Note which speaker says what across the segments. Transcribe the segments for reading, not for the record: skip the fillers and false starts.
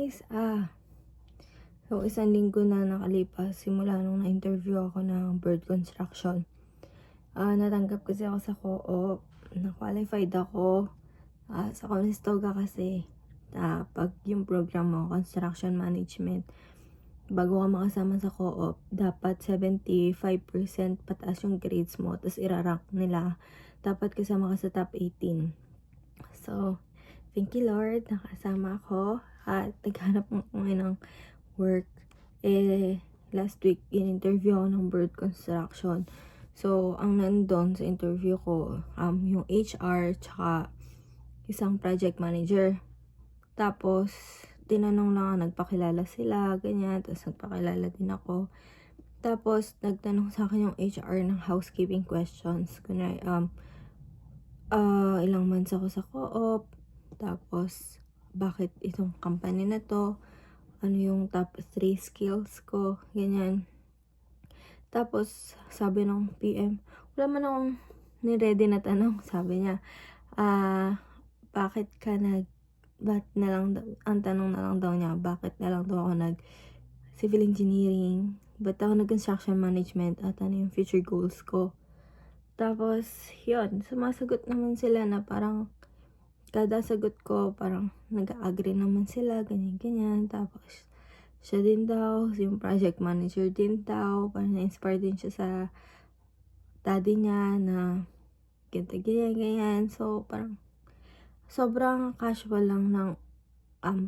Speaker 1: guys, so isang linggo na nakalipas simula nung na-interview ako ng bird construction. Natanggap kasi ako sa co-op, na-qualified ako sa Conestoga kasi pag yung program mo, construction management, bago ka makasama sa co-op, dapat 75% pataas yung grades mo, tapos irarank nila, dapat kasama ka sa top 18. So, thank you Lord, nakasama ako at naghanap ako ngayon ng work. Last week, in-interview ako ng bird construction. So, ang nandun sa interview ko, yung HR, tsaka isang project manager. Tapos, tinanong lang, nagpakilala sila, ganyan. Tapos, nagpakilala din ako. Tapos, nagtanong sa akin yung HR ng housekeeping questions. Kunwari, ilang months ako sa co-op. Tapos, bakit itong company na to? Ano yung top 3 skills ko? Ganyan. Tapos, sabi ng PM, wala man akong ni-ready na tanong. Sabi niya, bakit na lang, ang tanong na lang daw niya, bakit na lang daw ako civil engineering? Ba't ako nag-construction management? At ano yung future goals ko? Tapos, yun, sumasagot naman sila na parang, kada sagot ko, parang nag-agree naman sila, ganyan-ganyan. Tapos, siya din daw, yung project manager din daw, parang na-inspire din siya sa daddy niya na ganyan-ganyan. So, parang sobrang casual lang ng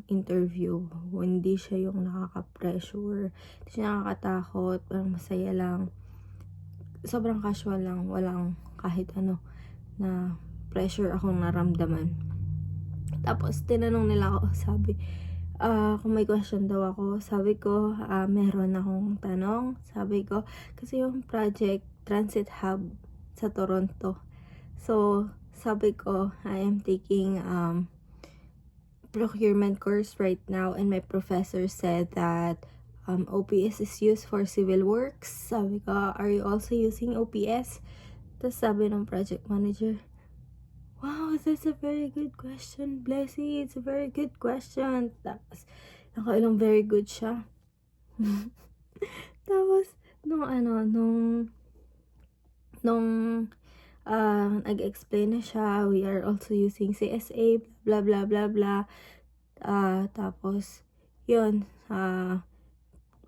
Speaker 1: interview. Hindi siya yung nakaka-pressure, hindi siya nakakatakot, parang masaya lang. Sobrang casual lang, walang kahit ano na pressure akong naramdaman. Tapos, tinanong nila ako, sabi, kung may question daw ako, sabi ko, meron akong tanong. Sabi ko, kasi yung project, Transit Hub sa Toronto. So, sabi ko, I am taking procurement course right now, and my professor said that OPS is used for civil works. Sabi ko, are you also using OPS? Tapos sabi ng project manager, wow, that's a very good question, Blessy. It's a very good question. Tapos, nakailang very good siya. Tapos, nung nag-explain na siya, we are also using CSA, blah, blah, blah, blah. Tapos, yun,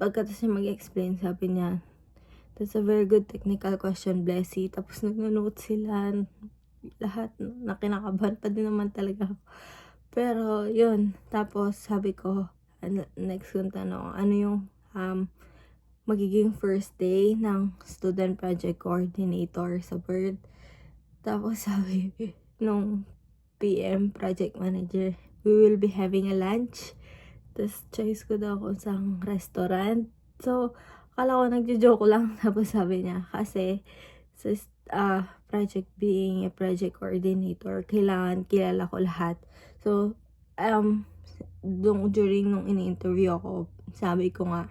Speaker 1: pagkatapos niya mag-explain, sabi niya, that's a very good technical question, Blessy. Tapos, nag-note sila, lahat na kinakabahan pa din naman talaga ako. Pero, yun. Tapos, sabi ko, next kong tanong, ano yung magiging first day ng student project coordinator sa BIRD? Tapos, sabi nung PM project manager, we will be having a lunch. Tapos, choice ko daw kung saan restaurant. So, akala ko nagjo-joke lang. Tapos, sabi niya, kasi sa project being a project coordinator, kailangan kilala ko lahat. So, during nung ini-interview ako, sabi ko nga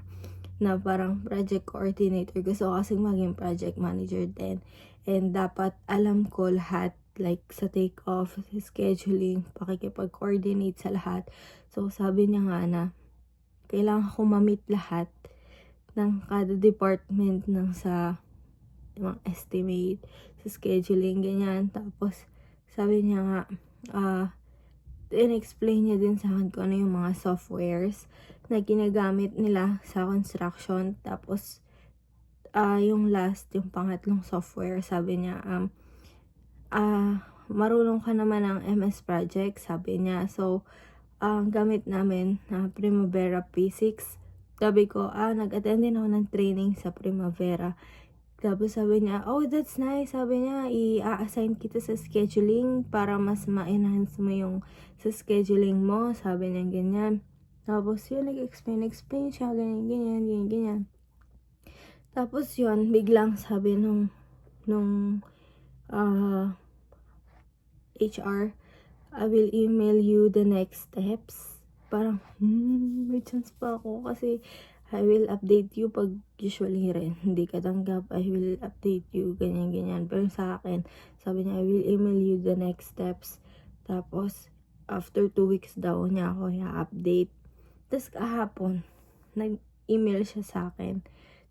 Speaker 1: na parang project coordinator, gusto ko kasing maging project manager din. And dapat alam ko lahat, like sa take-off, sa scheduling, pakikipag-coordinate sa lahat. So, sabi niya nga na kailangan ko ma-meet lahat ng kada department ng sa mga estimate, sa scheduling, ganyan. Tapos, sabi niya nga, in-explain niya din sa akin kung ano yung mga softwares na ginagamit nila sa construction. Tapos, yung pangatlong software, sabi niya, marunong ka naman ng MS Project, sabi niya. So, gamit namin Primavera P6. Sabi ko, nag-attend din ako ng training sa Primavera. Tapos sabi niya, oh, that's nice. Sabi niya, i-assign kita sa scheduling para mas ma-enhance mo yung sa scheduling mo. Sabi niya, ganyan. Tapos yun, nag-explain siya, ganyan. Tapos yun, biglang sabi nung HR, I will email you the next steps. Parang, may chance pa ako kasi I will update you pag usually rin. Hindi ka tanggap, I will update you, ganyan. Pero sa akin, sabi niya, I will email you the next steps. Tapos, after 2 weeks daw niya ako i-update. Tapos kahapon, nag-email siya sa akin.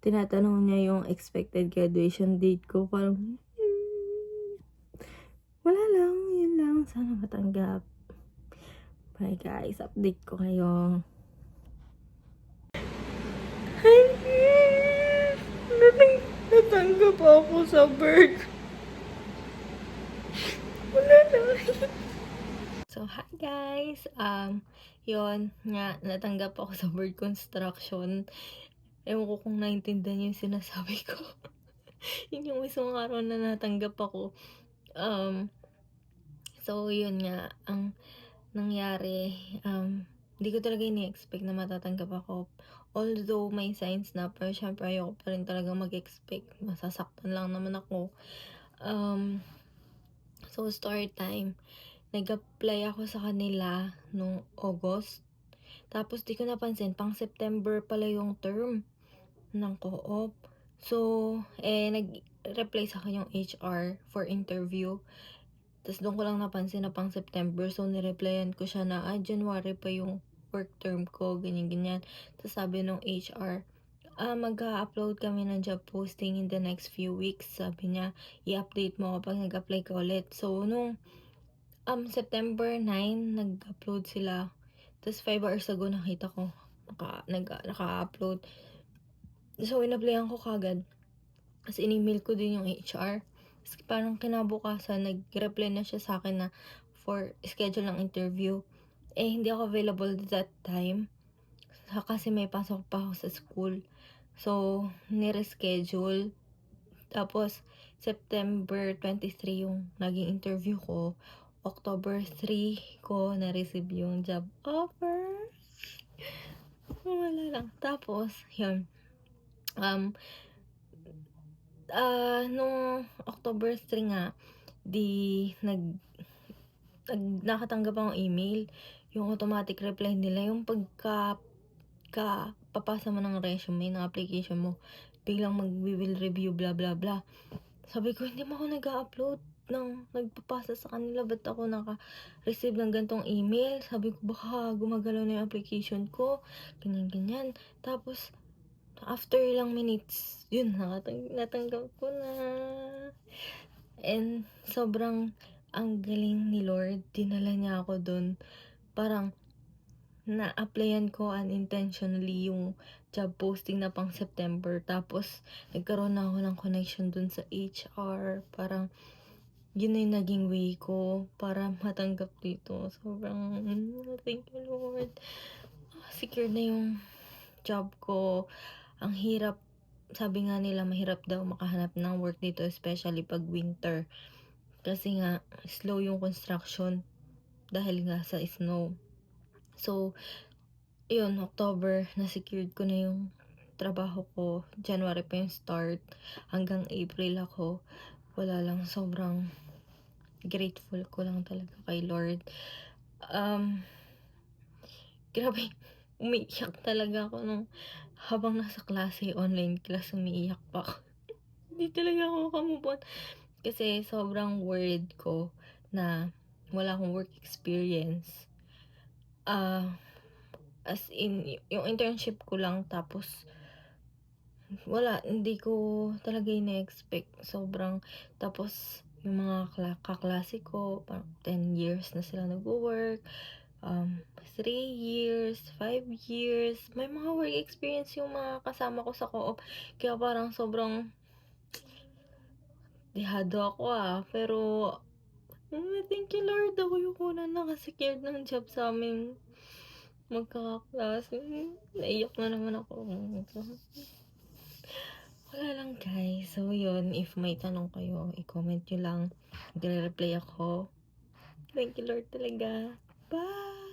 Speaker 1: Tinatanong niya yung expected graduation date ko. Parang, wala lang, yun lang. Sana matanggap. Bye guys, update ko kayo. Natanggap ako sa bird. Wala lang. So, hi guys! Yun, nga, natanggap ako sa bird construction. Ewan ko kung naintindihan niyo yung sinasabi ko. Yun yung mismong araw na natanggap ako. So, yun nga, ang nangyari, hindi ko talaga ini-expect na matatanggap ako. Although may signs na, pero syempre ayoko pa rin talaga mag-expect. Masasaktan lang naman ako. So, story time. Nag-apply ako sa kanila nung August. Tapos, di ko napansin, pang September pala yung term ng co-op. So, nag-reply sa akin yung HR for interview. Tapos, doon ko lang napansin na pang September. So, nireplyan ko siya na, January pa yung work term ko, ganyan-ganyan. Tapos, sabi nung HR, mag-upload kami ng job posting in the next few weeks. Sabi niya, i-update mo kapag nag-apply ka ulit. So, nung September 9, nag-upload sila. Tapos 5 hours ago nakita ko naka-upload. So in-applyan ko kagad. Tapos in-email ko din yung HR. Tapos parang kinabukasan nag-reply na siya sa akin na for schedule ng interview. Hindi ako available that time. Kasi may pasok pa ako sa school. So ni-reschedule. Tapos September 23 yung naging interview ko. October 3 ko na-receive yung job offer. Wala lang. Tapos, yun. Nung October 3 nga, nakatanggap akong email. Yung automatic reply nila, yung papasa mo ng resume, ng application mo, biglang will review, blah, blah, blah. Sabi ko, hindi mo ako nag-upload ng nagpapasa sa kanila, ba't ako naka-receive ng gantong email? Sabi ko, baka gumagalaw na yung application ko, ganyan-ganyan. Tapos, after ilang minutes, yun, natanggap ko na. And, sobrang ang galing ni Lord, dinala niya ako dun. Parang, na-applyan ko unintentionally yung job posting na pang September. Tapos, nagkaroon na ako ng connection dun sa HR. Parang, yun na yung naging way ko para matanggap dito. Sobrang, thank you Lord. Secure na yung job ko. Ang hirap, sabi nga nila mahirap daw makahanap ng work dito, especially pag winter. Kasi nga, slow yung construction dahil nga sa snow. So, yun, October, na-secured ko na yung trabaho ko. January pa yung start. Hanggang April ako. Wala lang, sobrang grateful ko lang talaga kay Lord. Grabe, umiiyak talaga ako nung habang nasa klase, online class, umiiyak pa ako. Hindi talaga ako makamove on. Kasi sobrang worried ko na wala akong work experience. As in, yung internship ko lang, tapos wala, hindi ko talaga ina-expect. Sobrang, tapos yung mga kaklase ko, parang 10 years na sila nag-work, 3 years, 5 years, may mga work experience yung mga kasama ko sa co-op. Kaya parang sobrang dihado ako pero thank you Lord, ako yung una nakasecured ng job sa amin magkakaklase. Naiyak na naman ako. Wala lang guys. So yun, if may tanong kayo, i-comment nyo lang. Magre-reply ako. Thank you Lord talaga. Bye!